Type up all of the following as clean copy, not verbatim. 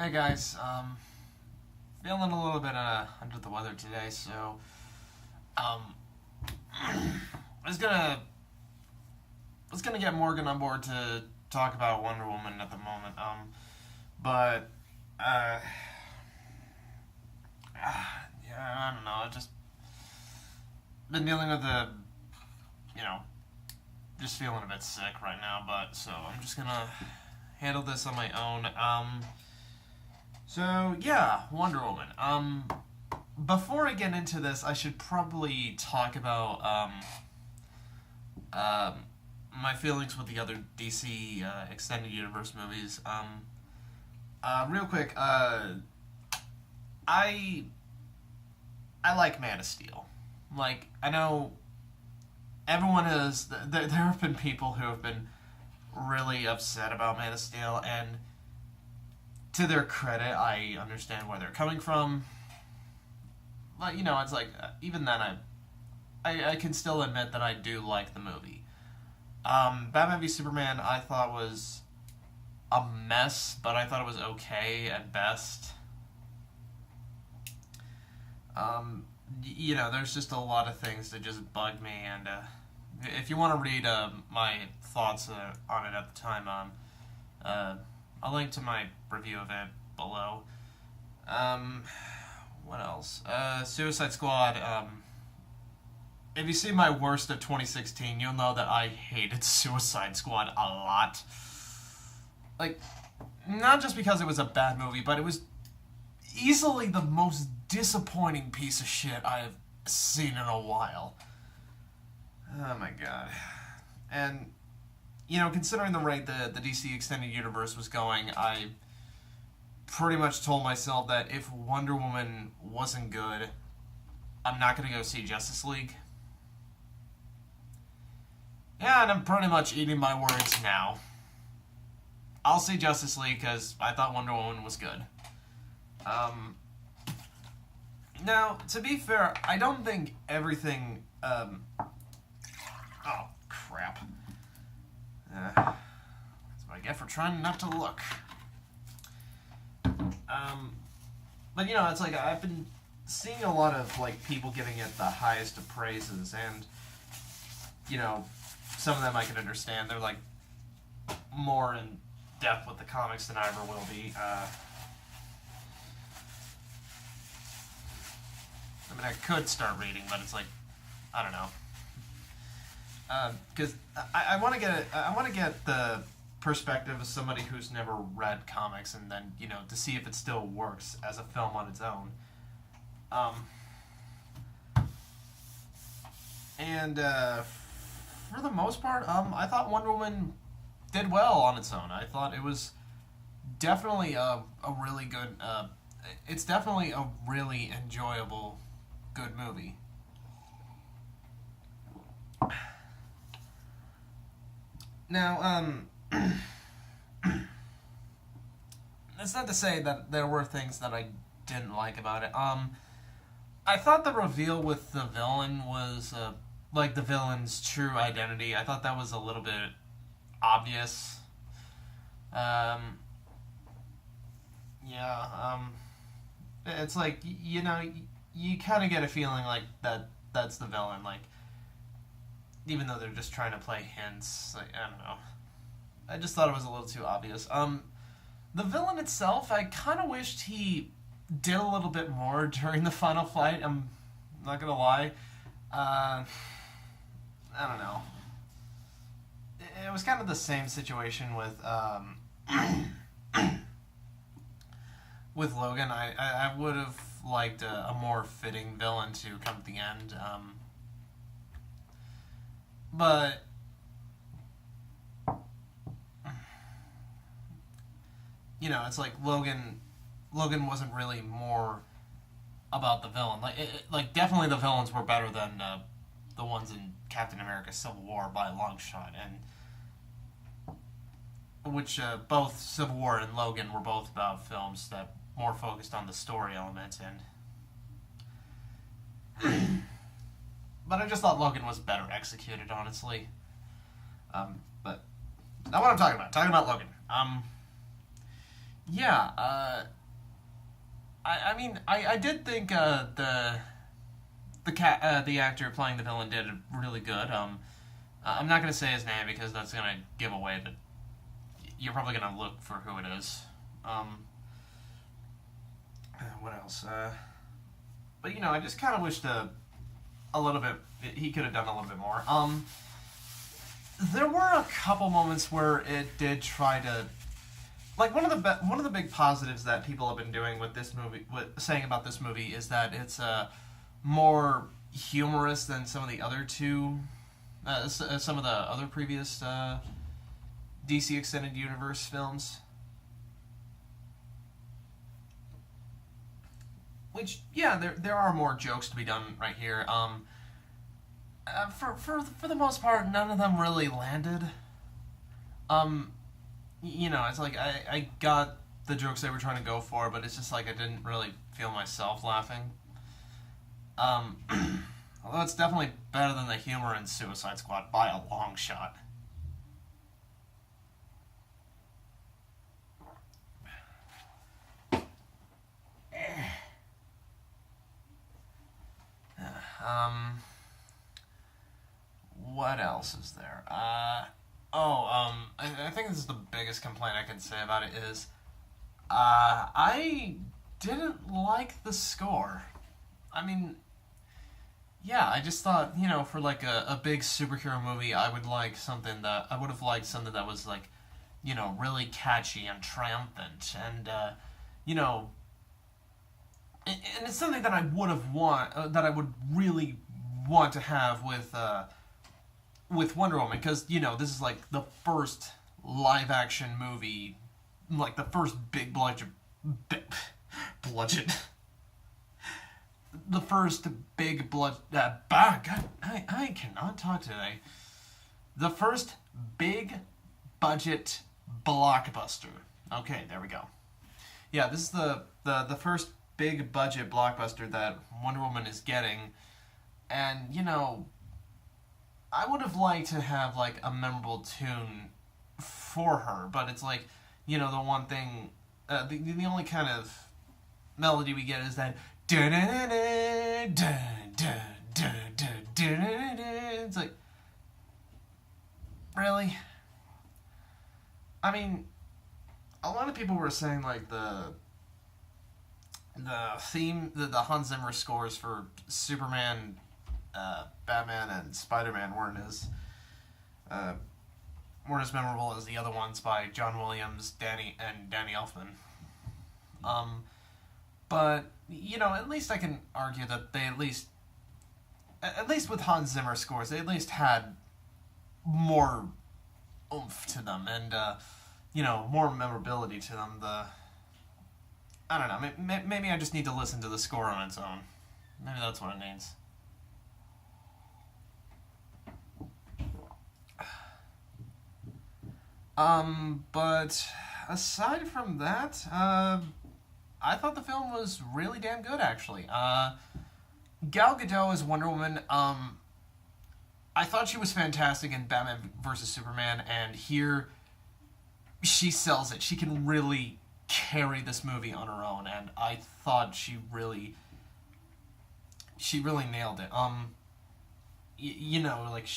Hey guys, feeling a little bit under the weather today, so um, I was gonna get Morgan on board to talk about Wonder Woman at the moment, but uh, yeah, I don't know. I just been dealing with you know, just feeling a bit sick right now, but so I'm just gonna handle this on my own. So yeah, Wonder Woman. Before I get into this, I should probably talk about my feelings with the other DC extended universe movies. Real quick, I like Man of Steel. Like, I know everyone has. There have been people who have been really upset about Man of Steel, and to their credit, I understand where they're coming from. But it's like even then, I can still admit that I do like the movie. Batman v Superman, I thought was a mess, but I thought it was okay at best. There's just a lot of things that just bug me, and if you want to read my thoughts on it at the time, I'll link to my review of it below. What else? Suicide Squad. If you see my worst of 2016, you'll know that I hated Suicide Squad a lot. Like, not just because it was a bad movie, but it was easily the most disappointing piece of shit I've seen in a while. Oh my god. And, considering the rate the DC Extended Universe was going, I pretty much told myself that if Wonder Woman wasn't good, I'm not going to go see Justice League. Yeah, and I'm pretty much eating my words now. I'll see Justice League because I thought Wonder Woman was good. Now, to be fair, I don't think everything... oh, crap. That's what I get for trying not to look. But it's like I've been seeing a lot of people giving it the highest of praises, and some of them I can understand. They're more in depth with the comics than I ever will be. I mean, I could start reading, but it's I don't know. Because I want to get the perspective of somebody who's never read comics, and then to see if it still works as a film on its own. And for the most part, I thought Wonder Woman did well on its own. I thought it was definitely a really good. It's definitely a really enjoyable, good movie. Now, that's not to say that there were things that I didn't like about it. I thought the reveal with the villain was, the villain's true identity. I thought that was a little bit obvious. It's you kind of get a feeling that's the villain, even though they're just trying to play hints. I don't know. I just thought it was a little too obvious. The villain itself, I kind of wished he did a little bit more during the final fight. I'm not gonna lie. I don't know. It was kind of the same situation with with Logan. I would have liked a more fitting villain to come at the end. But it's Logan wasn't really more about the villain. Definitely the villains were better than the ones in Captain America: Civil War by a long shot, and which both Civil War and Logan were both about films that more focused on the story element, and but I just thought Logan was better executed, honestly. But not what I'm talking about. I'm talking about Logan. yeah, I mean, I did think the actor playing the villain did really good. I'm not gonna say his name because that's gonna give away that you're probably gonna look for who it is. Um, what else? But I just kind of wished a little bit he could have done a little bit more. There were a couple moments where it did try to, like, one of the big positives that people have been doing with this movie, saying about this movie, is that it's more humorous than some of the other two, some of the other previous DC Extended Universe films. Which, yeah, there are more jokes to be done right here. For the most part, none of them really landed. Um, it's like I got the jokes they were trying to go for, but it's just like I didn't really feel myself laughing. Um, although it's definitely better than the humor in Suicide Squad by a long shot. Um, what else is there? I think this is the biggest complaint I can say about it is, I didn't like the score. I mean, yeah, I just thought, for like a big superhero movie, I would have liked something that was like, really catchy and triumphant, and, you know, and it's something that that I would really want to have with Wonder Woman, because this is like the first live action movie, like the first big bludgeon, the first big blood. God, I cannot talk today. The first big budget blockbuster. Okay, there we go. Yeah, this is the first big budget blockbuster that Wonder Woman is getting, and I would have liked to have like a memorable tune for her, but it's like the one thing, the only kind of melody we get is that. It's like, really? I mean, a lot of people were saying like the theme, the Hans Zimmer scores for Superman, Batman, and Spider-Man uh, weren't as memorable as the other ones by John Williams, Danny Elfman. But at least I can argue that they at least with Hans Zimmer scores, they at least had more oomph to them, and more memorability to them. I don't know. Maybe I just need to listen to the score on its own. Maybe that's what it needs. But aside from that, I thought the film was really damn good, actually. Gal Gadot as Wonder Woman, I thought she was fantastic in Batman vs. Superman, and here she sells it. She can really carry this movie on her own, and I thought she really nailed it. Like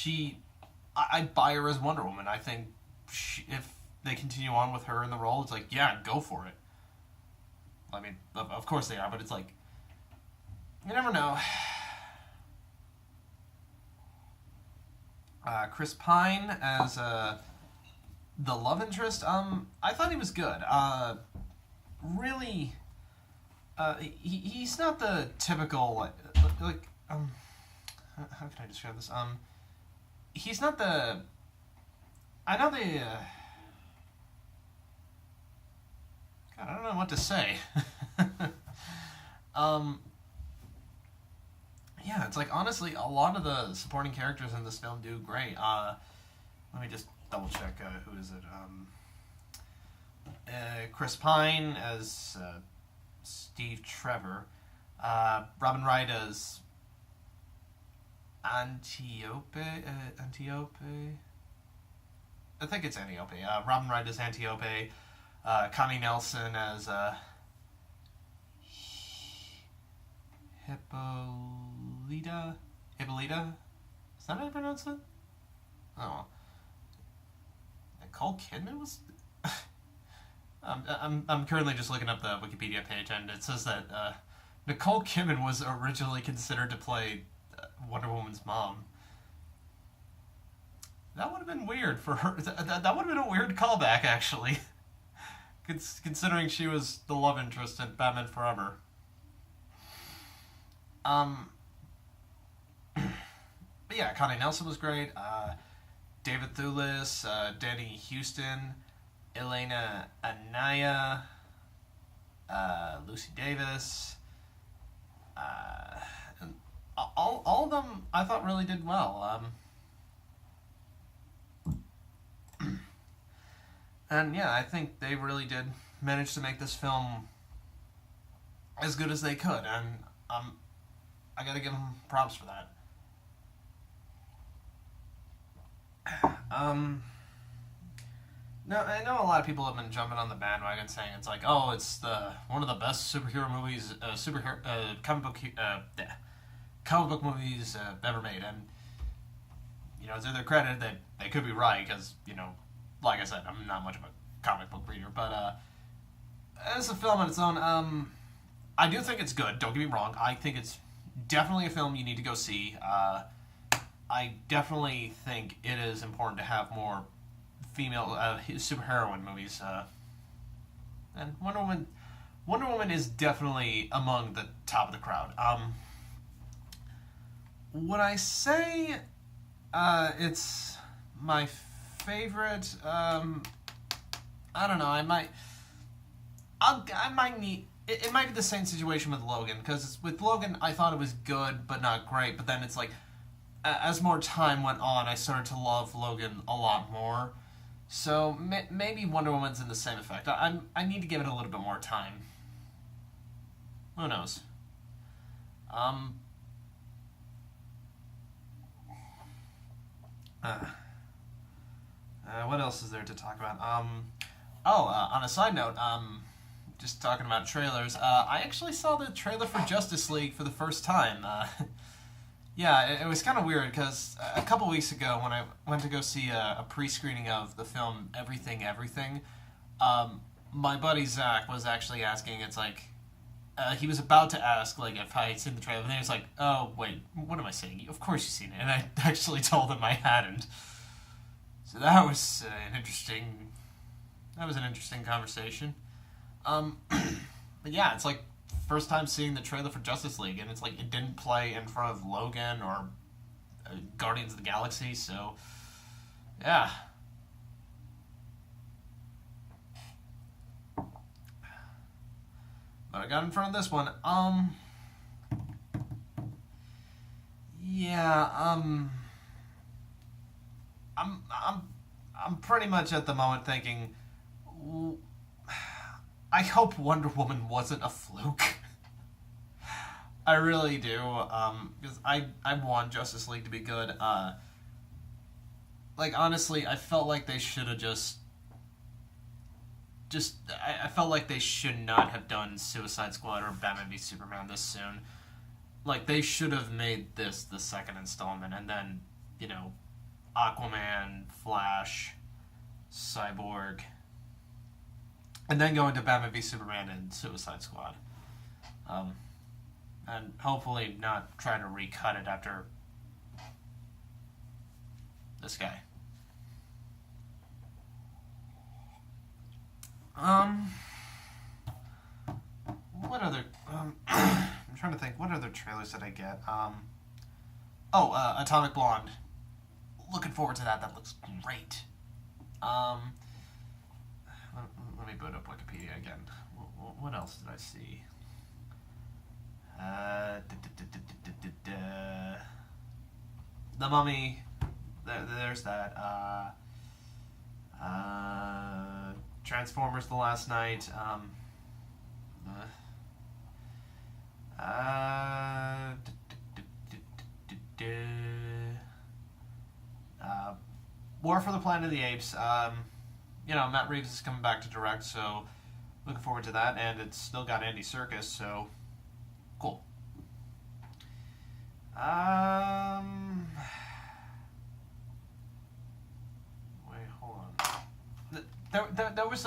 I buy her as Wonder Woman. I think if they continue on with her in the role, it's like, yeah, go for it. I mean, of course they are, but it's like, you never know. Chris Pine as the love interest. I thought he was good. Really, he's not the typical how can I describe this? He's not the. I know the. God, I don't know what to say. Yeah, it's like, honestly, a lot of the supporting characters in this film do great. Let me just double check. Who is it? Chris Pine as Steve Trevor. Robin Wright as Antiope. Antiope. I think it's Antiope. Robin Wright as Antiope. Connie Nelson as Hippolyta. Hippolyta? Is that how you pronounce it? Oh, Nicole Kidman was. I'm currently just looking up the Wikipedia page, and it says that Nicole Kidman was originally considered to play Wonder Woman's mom. That would have been weird for her. That would have been a weird callback, actually, considering she was the love interest in Batman Forever. But yeah, Connie Nelson was great. David Thewlis, Danny Houston, Elena Anaya, Lucy Davis, and all of them I thought really did well. And yeah, I think they really did manage to make this film as good as they could, and I gotta give them props for that. No, I know a lot of people have been jumping on the bandwagon saying it's like, oh, it's one of the best superhero movies, comic book movies ever made, and to their credit, they could be right because like I said, I'm not much of a comic book reader, but as a film on its own, I do think it's good. Don't get me wrong. I think it's definitely a film you need to go see. I definitely think it is important to have more female superheroine movies, and Wonder Woman is definitely among the top of the crowd. Would I say it's my favorite? I don't know. I might need. It might be the same situation with Logan, because with Logan I thought it was good but not great. But then it's like, as more time went on, I started to love Logan a lot more. So maybe Wonder Woman's in the same effect. I need to give it a little bit more time. Who knows? What else is there to talk about? On a side note, just talking about trailers, I actually saw the trailer for Justice League for the first time. Yeah, it was kind of weird because a couple weeks ago when I went to go see a pre-screening of the film Everything, my buddy Zach was actually asking, it's like, he was about to ask like if I had seen the trailer, and then he was like, oh, wait, what am I saying? Of course you've seen it. And I actually told him I hadn't. So that was an interesting conversation. But yeah, it's like first time seeing the trailer for Justice League, and it's like it didn't play in front of Logan or Guardians of the Galaxy, so yeah. But I got in front of this one. Yeah, I'm pretty much at the moment thinking, I hope Wonder Woman wasn't a fluke. I really do, because I want Justice League to be good. Like, honestly, I felt like they should have I felt like they should not have done Suicide Squad or Batman v Superman this soon. Like, they should have made this the second installment, and then, Aquaman, Flash, Cyborg, and then go into Batman v Superman and Suicide Squad. And hopefully not try to recut it after this guy. What other... I'm trying to think, what other trailers did I get? Atomic Blonde. Looking forward to that. That looks great. Let me boot up Wikipedia again. What else did I see? The Mummy. There's that. Transformers: The Last Night. War for the Planet of the Apes. Matt Reeves is coming back to direct, so looking forward to that. And it's still got Andy Serkis, so cool. Wait, hold on. There was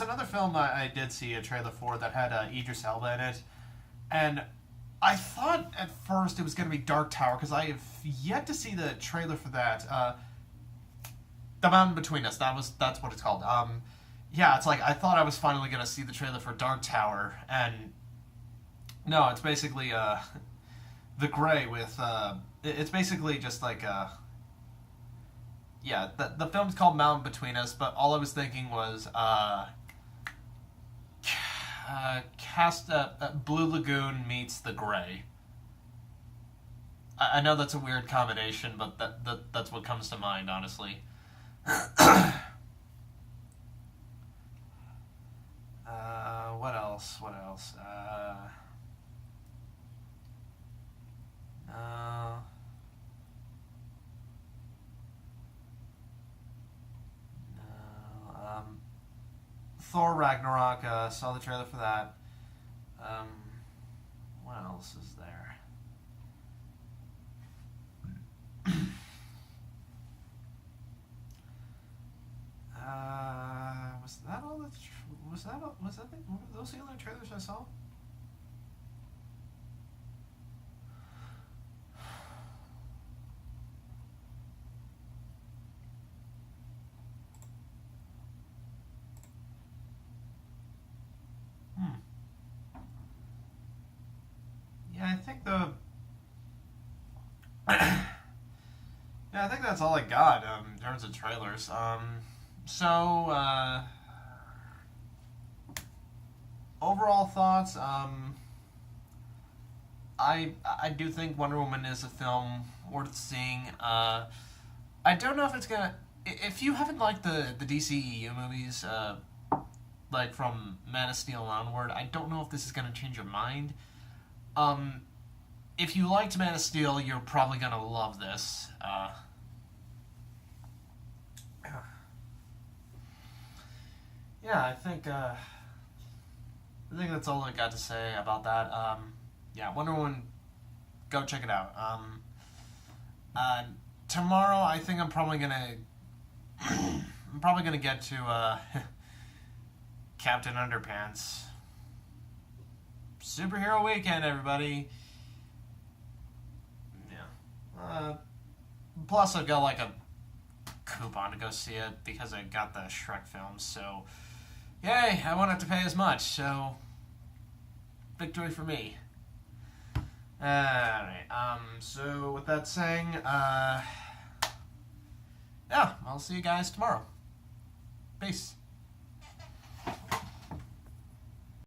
another film I did see a trailer for that had Idris Elba in it, and I thought at first it was going to be Dark Tower because I have yet to see the trailer for that. The Mountain Between Us. That's what it's called. Yeah, it's like I thought I was finally going to see the trailer for Dark Tower, and no, it's basically The Gray with it's basically just like yeah, the film's called Mountain Between Us, but all I was thinking was cast Blue Lagoon meets The Gray. I know that's a weird combination, but that's what comes to mind, honestly. What else? No. Thor Ragnarok, saw the trailer for that. What else is there? Was that all? Were those the only trailers I saw? Yeah, I think that's all I got in terms of trailers. Overall thoughts. I do think Wonder Woman is a film worth seeing. I don't know if it's gonna. If you haven't liked the DCEU movies, like from Man of Steel onward, I don't know if this is gonna change your mind. If you liked Man of Steel, you're probably gonna love this. Yeah, I think that's all I got to say about that. Yeah, Wonder Woman, go check it out. Tomorrow, I think I'm probably gonna get to Captain Underpants. Superhero weekend, everybody. Yeah. Plus, I've got like a coupon to go see it because I got the Shrek films, so yay, I won't have to pay as much, so victory for me. Alright, so with that saying, yeah, I'll see you guys tomorrow. Peace.